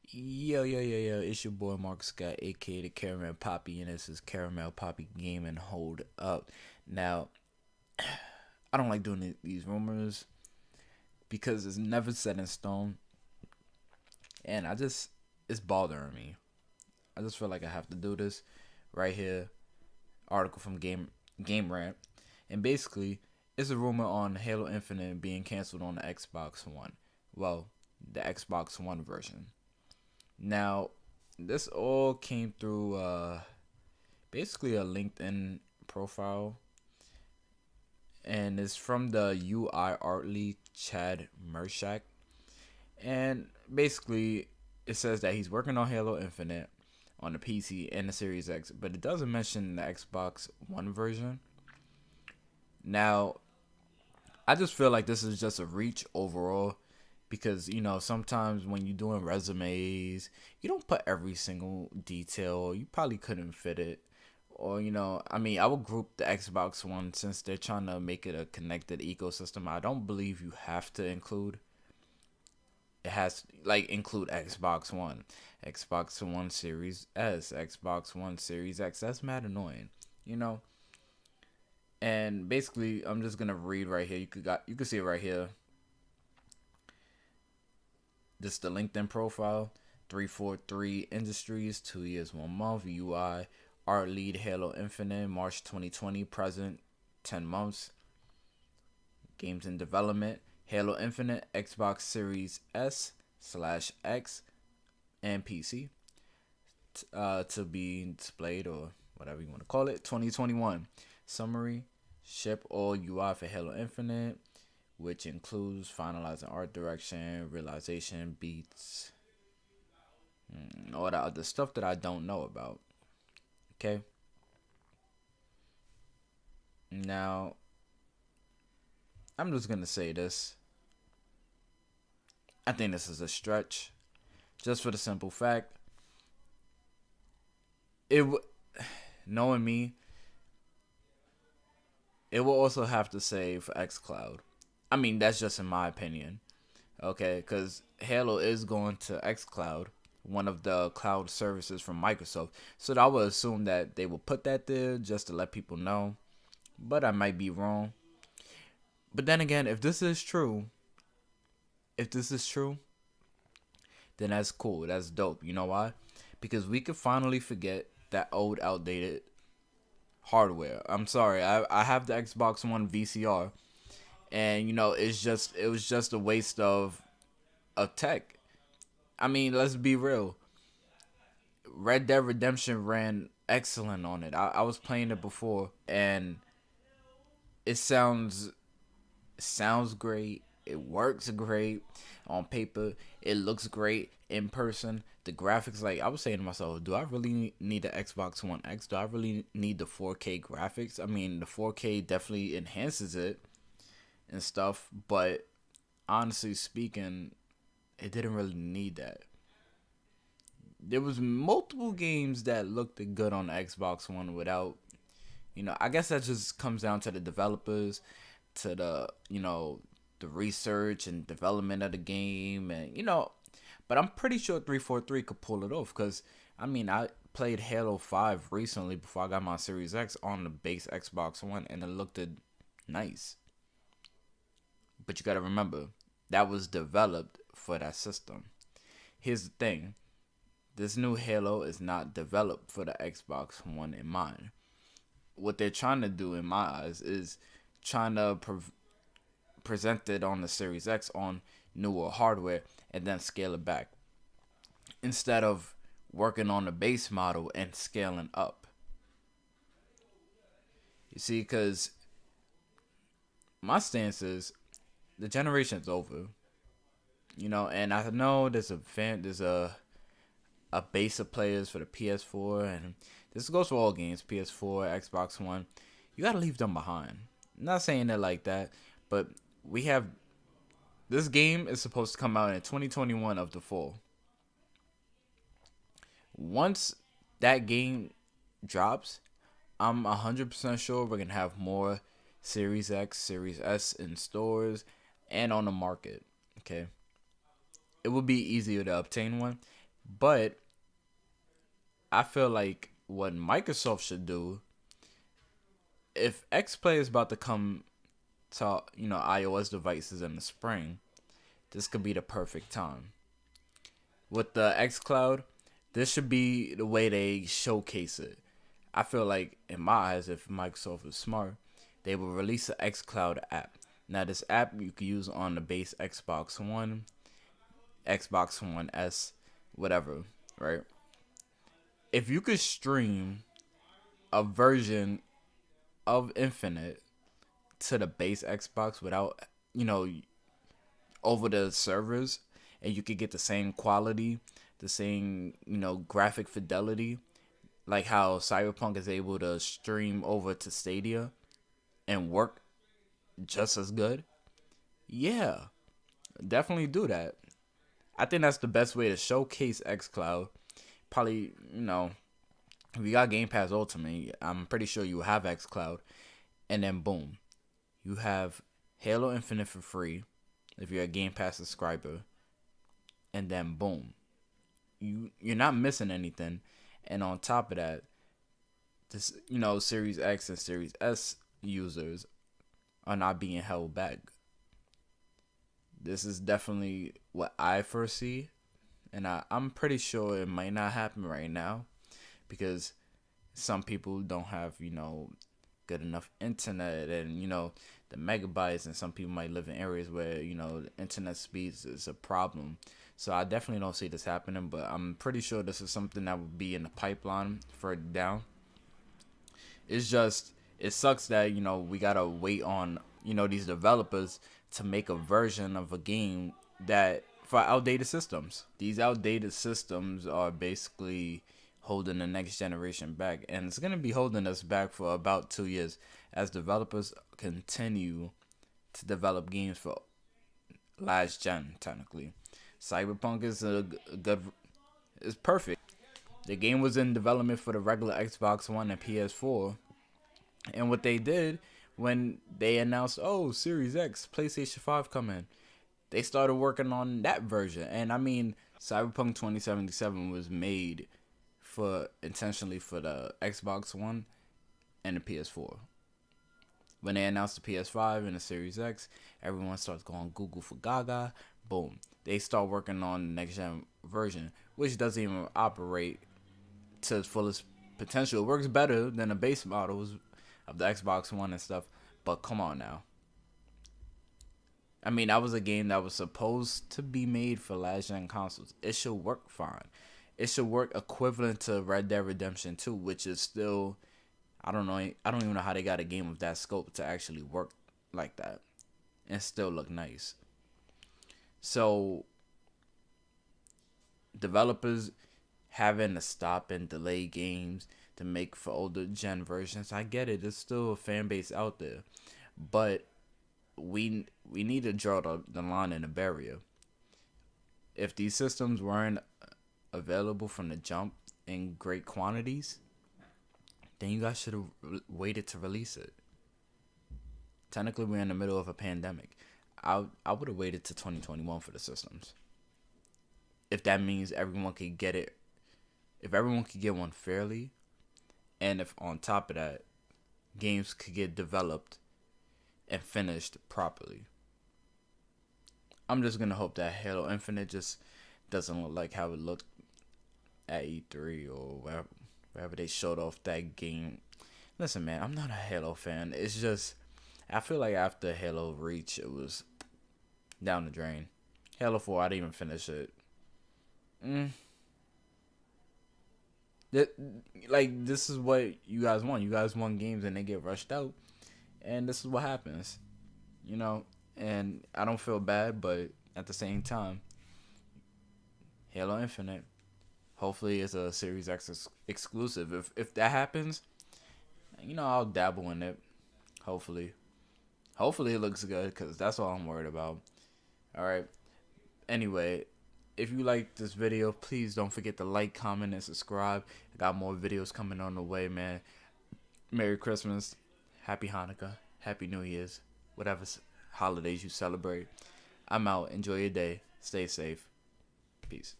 Yo, it's your boy Mark Scott, aka the Caramel Poppy, and this is Caramel Poppy Gaming. Hold up. Now, I don't like doing these rumors because it's never set in stone, and it's bothering me. I just feel like I have to do this right here. Article from Game Rant, and basically, it's a rumor on Halo Infinite being canceled on the Xbox One. Well, the Xbox One version. Now, this all came through basically a LinkedIn profile, and it's from the UI art lead Chad Mershak. And basically, it says that he's working on Halo Infinite on the PC and the Series X, but it doesn't mention the Xbox One version. Now, I just feel like this is just a reach overall because sometimes when you're doing resumes, you don't put every single detail. You probably couldn't fit it, or I mean, I would group the Xbox One since they're trying to make it a connected ecosystem. I don't believe you have to include. It has like include Xbox One, Xbox One Series S, Xbox One Series X. That's mad annoying, you know. And basically, I'm just gonna read right here. You could see it right here. This is the LinkedIn profile. 343 Industries, 2 years, 1 month. UI, art lead Halo Infinite, March 2020, present, 10 months. Games in development, Halo Infinite, Xbox Series S/X, and PC. To be displayed or whatever you want to call it. 2021. Summary, ship all UI for Halo Infinite, which includes finalizing art direction, realization, beats, all that other stuff that I don't know about. Okay. Now, I'm just gonna say this. I think this is a stretch, just for the simple fact, knowing me, it will also have to say for XCloud. I mean, that's just in my opinion. Okay, because Halo is going to XCloud, one of the cloud services from Microsoft. So I would assume that they will put that there just to let people know. But I might be wrong. But then again, if this is true, then that's cool. That's dope. You know why? Because we could finally forget that old, outdated hardware. I'm sorry, I have the Xbox One VCR, and it was just a waste of tech. I mean, let's be real. Red Dead Redemption ran excellent on it. I was playing it before, and it sounds great. It works great on paper. It looks great in person. The graphics, like I was saying to myself, do I really need the Xbox One X? Do I really need the 4K graphics? I mean, the 4K definitely enhances it and stuff, but honestly speaking, it didn't really need that. There was multiple games that looked good on the Xbox One without, I guess that just comes down to the developers, to the research and development of the game, and but I'm pretty sure 343 could pull it off because I mean, I played Halo 5 recently before I got my Series X on the base Xbox One, and it looked nice. But you got to remember, that was developed for that system. Here's the thing, this new Halo is not developed for the Xbox One in mind. What they're trying to do, in my eyes, is trying to present it on the Series X on newer hardware and then scale it back instead of working on the base model and scaling up. You see, because my stance is the generation's over, and I know there's a base of players for the PS4, and this goes for all games, PS4, Xbox One. You gotta leave them behind. I'm not saying it like that, but we have this game is supposed to come out in 2021 of the fall. Once that game drops, I'm 100% sure we're gonna have more Series X, Series S in stores and on the market. Okay, it would be easier to obtain one. But I feel like what Microsoft should do, if X Play is about to come to iOS devices in the spring, this could be the perfect time. With the xCloud, this should be the way they showcase it. I feel like, in my eyes, if Microsoft is smart, they will release an xCloud app. Now, this app you can use on the base Xbox One, Xbox One S, whatever, right? If you could stream a version of Infinite to the base Xbox without, over the servers, and you could get the same quality, the same, graphic fidelity, like how Cyberpunk is able to stream over to Stadia and work just as good. Yeah, definitely do that. I think that's the best way to showcase xCloud. Probably, if you got Game Pass Ultimate, I'm pretty sure you have xCloud. And then boom, you have Halo Infinite for free if you're a Game Pass subscriber. And then boom, you're not missing anything. And on top of that, this Series X and Series S users are not being held back. This is definitely what I foresee, and I'm pretty sure it might not happen right now because some people don't have good enough internet, and the megabytes, and some people might live in areas where the internet speeds is a problem. So I definitely don't see this happening, but I'm pretty sure this is something that would be in the pipeline further down. It's just, it sucks that we gotta wait on these developers to make a version of a game that for outdated systems. These outdated systems are basically holding the next generation back, and it's gonna be holding us back for about 2 years as developers continue to develop games for last gen. Technically, Cyberpunk is is perfect. The game was in development for the regular Xbox One and PS4, and what they did when they announced, oh, Series X, PlayStation 5 coming, they started working on that version. And I mean, Cyberpunk 2077 was made intentionally for the Xbox One and the PS4. When they announced the PS5 and the Series X, everyone starts going Google for Gaga. Boom. They start working on the next gen version, which doesn't even operate to its fullest potential. It works better than the base models of the Xbox One and stuff, but come on now. I mean, that was a game that was supposed to be made for last gen consoles. It should work fine. It should work equivalent to Red Dead Redemption 2, which is still, I don't even know how they got a game of that scope to actually work like that and still look nice. So developers having to stop and delay games to make for older gen versions, I get it. There's still a fan base out there, but we need to draw the line in the barrier. If these systems weren't available from the jump in great quantities, then you guys should have waited to release it. Technically, we're in the middle of a pandemic. I would have waited to 2021 for the systems. If that means everyone could get it, if everyone could get one fairly, and if on top of that, games could get developed and finished properly. I'm just gonna hope that Halo Infinite just doesn't look like how it looked at E3 or wherever they showed off that game. Listen, man, I'm not a Halo fan. It's just, I feel like after Halo Reach, it was down the drain. Halo 4, I didn't even finish it. This is what you guys want. You guys want games and they get rushed out. And this is what happens. And I don't feel bad, but at the same time, Halo Infinite, hopefully it's a Series X exclusive. If that happens, I'll dabble in it. Hopefully it looks good, because that's all I'm worried about. Alright, anyway, if you like this video, please don't forget to like, comment, and subscribe. I got more videos coming on the way, man. Merry Christmas, Happy Hanukkah, Happy New Year's, whatever holidays you celebrate. I'm out. Enjoy your day. Stay safe. Peace.